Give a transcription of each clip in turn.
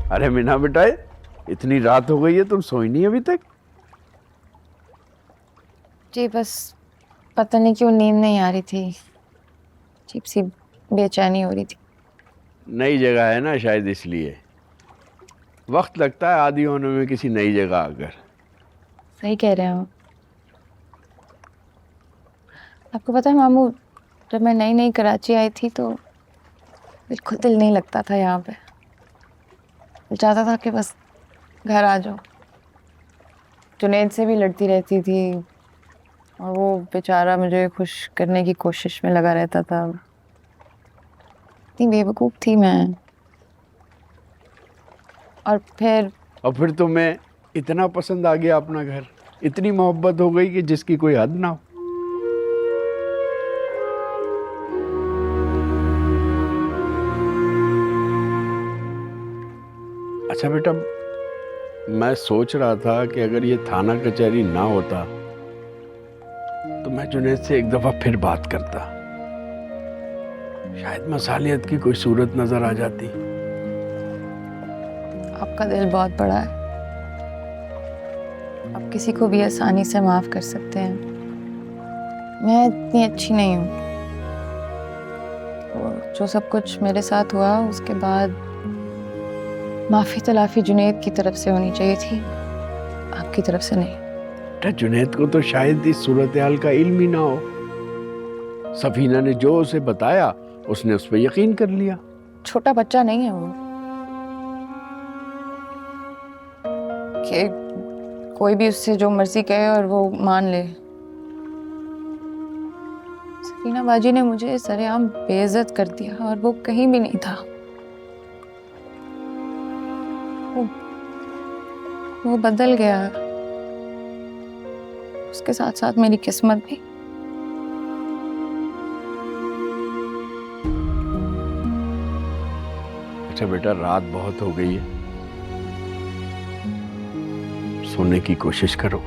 अरे मीना बेटा, इतनी रात हो गई है, तुम सोई नहीं अभी तक? जी बस पता नहीं क्यों नींद नहीं आ रही थी। अजीब सी बेचैनी हो रही थी। नई जगह है ना, शायद इसलिए वक्त लगता है आदी होने में किसी नई जगह आकर। सही कह रहे हो। आपको पता है मामू, जब मैं नई नई कराची आई थी तो बिल्कुल दिल नहीं लगता था यहाँ पे। दिल चाहता था कि बस घर आ जाओ। जुनैद से भी लड़ती रहती थी और वो बेचारा मुझे खुश करने की कोशिश में लगा रहता था। इतनी बेवकूफ थी मैं। और फिर तुम्हें इतना पसंद आ गया अपना घर, इतनी मोहब्बत हो गई कि जिसकी कोई हद ना हो। अच्छा बेटा, मैं सोच रहा था कि अगर ये थाना कचहरी ना होता तो मैं जुनैद से एक दफा फिर बात करता। शायद मसालियत की कोई सूरत नजर आ जाती। आपका दिल बहुत बड़ा है। आप किसी को भी आसानी से माफ कर सकते हैं। मैं इतनी अच्छी नहीं हूँ। जो सब कुछ मेरे साथ हुआ उसके बाद माफी तलाफी जुनैद की तरफ से होनी चाहिए थी, आपकी तरफ से नहीं। बेटा, जुनैद को तो शायद इस सूरत हाल का इल्म ही ना हो। सफीना ने जो उसे बताया उसने उस पर यकीन कर लिया। छोटा बच्चा नहीं है वो कि कोई भी उससे जो मर्जी कहे और वो मान ले। सफीना बाजी ने मुझे सरेआम बेइज्जत कर दिया और वो कहीं भी नहीं था। वो बदल गया, उसके साथ साथ मेरी किस्मत भी। अच्छा बेटा, रात बहुत हो गई है, सोने की कोशिश करो।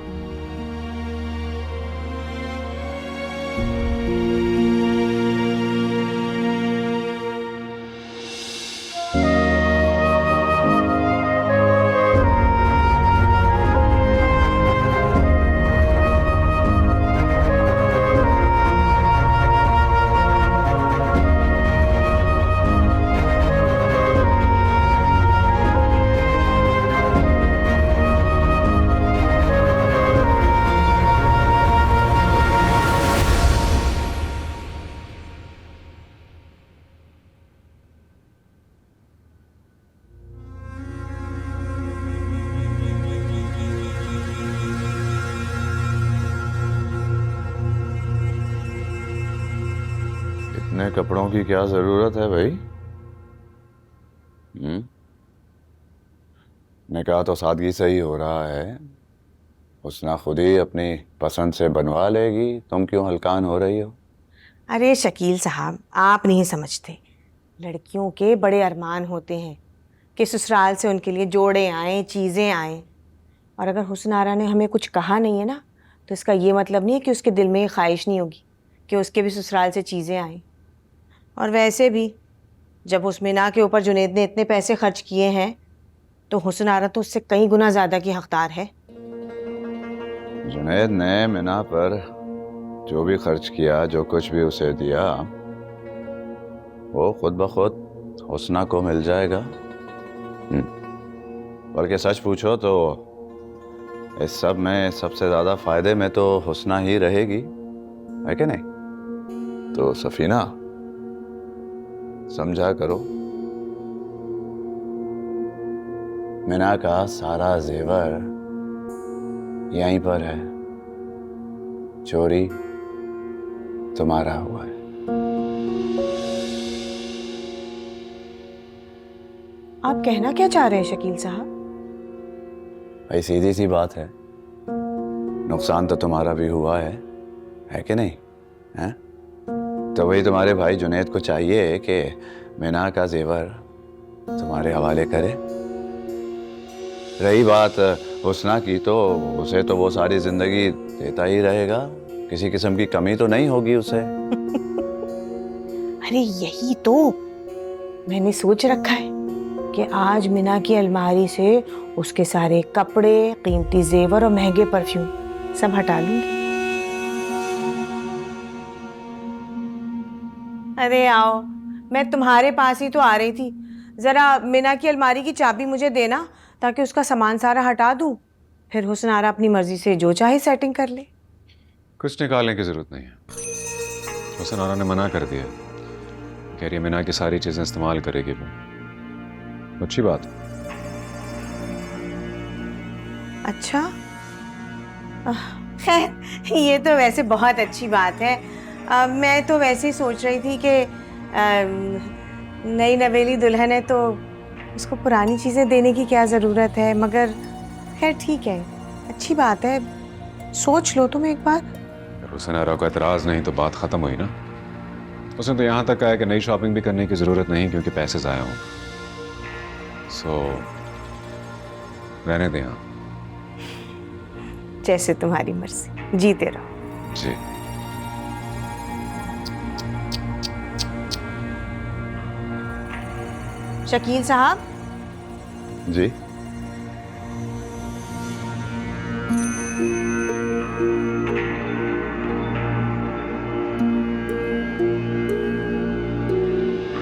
इतने कपड़ों की क्या जरूरत है भाई? निकाह तो सादगी से ही हो रहा है। हुस्ना खुद ही अपनी पसंद से बनवा लेगी, तुम क्यों हलकान हो रही हो? अरे शकील साहब, आप नहीं समझते। लड़कियों के बड़े अरमान होते हैं कि ससुराल से उनके लिए जोड़े आए, चीज़ें आए। और अगर हुस्नारा ने हमें कुछ कहा नहीं है ना, तो इसका ये मतलब नहीं है कि उसके दिल में ये ख्वाहिश नहीं होगी कि उसके भी ससुराल से चीज़ें आएँ। और वैसे भी जब हुस्मिना के ऊपर जुनैद ने इतने पैसे खर्च किए हैं तो हुस्नारा तो उससे कई गुना ज़्यादा की हकदार है। जुनैद ने मिना पर जो भी खर्च किया, जो कुछ भी उसे दिया, वो खुद ब खुद हुस्ना को मिल जाएगा। बल्कि सच पूछो तो इस सब में सबसे ज़्यादा फायदे में तो हुस्ना ही रहेगी, है कि नहीं? तो सफीना, समझा करो। मिना का सारा जेवर यहीं पर है, चोरी तुम्हारा हुआ है। आप कहना क्या चाह रहे हैं शकील साहब? भाई सीधी सी बात है, नुकसान तो तुम्हारा भी हुआ है कि नहीं? हैं? तो वही तुम्हारे भाई जुनैद को चाहिए कि मिना का जेवर तुम्हारे हवाले करे। रही बात हुस्ना की, तो उसे तो वो सारी जिंदगी देता ही रहेगा, किसी किस्म की कमी तो नहीं होगी उसे। अरे यही तो मैंने सोच रखा है कि आज मीना की अलमारी से उसके सारे कपड़े, कीमती जेवर और महंगे परफ्यूम सब हटा लूंगी। अरे आओ, मैं तुम्हारे पास ही तो आ रही थी। जरा मीना की अलमारी की चाबी मुझे देना ताकि उसका सामान सारा हटा दूं। फिर हुस्न आरा अपनी मर्जी से जो चाहे सेटिंग कर ले। कुछ निकालने की जरूरत नहीं है। हुसन आरा ने मना कर दिया, कह रही है मीना की सारी चीजें इस्तेमाल करेगी वो। अच्छी बात है। अच्छा, खैर ये तो वैसे बहुत अच्छी बात है। मैं तो वैसे ही सोच रही थी कि नई नवेली दुल्हन है तो उसको पुरानी चीज़ें देने की क्या ज़रूरत है, मगर खैर ठीक है, अच्छी बात है। सोच लो तुम एक बार। अगर हुसन आरा को एतराज़ नहीं तो बात ख़त्म हुई ना। उसने तो यहाँ तक कहा कि नई शॉपिंग भी करने की ज़रूरत नहीं क्योंकि पैसे ज़ाया हों। सो रहने दें। यहाँ जैसे तुम्हारी मर्जी, जीते रहो। जी। शकील साहब, जी